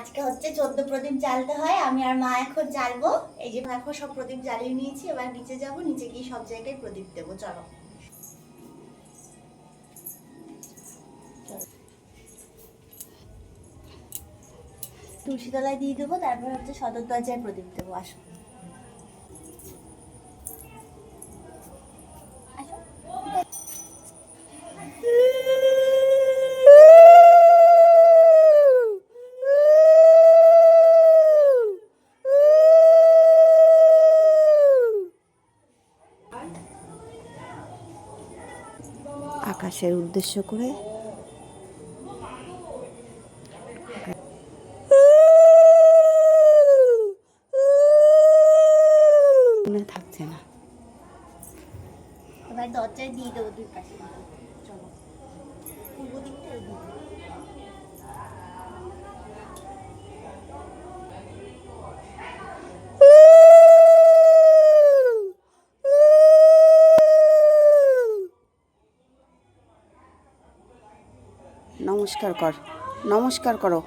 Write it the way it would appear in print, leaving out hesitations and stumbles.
আজকে হচ্ছে 14 প্রদীপ জ্বালতে হয়। আমি আর মা এখন জ্বালবো। এই যে এখন সব প্রদীপ জ্বালিয়ে নিয়েছি, এবার নিচে যাব, নিচে গিয়ে সব জায়গায় প্রদীপ দেবো। চলো তুলসী তলায় দিয়ে দেবো, তারপর হচ্ছে সদর দরজায় প্রদীপ দেবো। আসো আকাশের উদ্দেশ্য করে থাকছে না। এবার দরজায় দিয়ে দেবো দুই পাশে। চলো পূর্ব দিকটা এগিয়ে দেবো। নমস্কার কর, নমস্কার করো।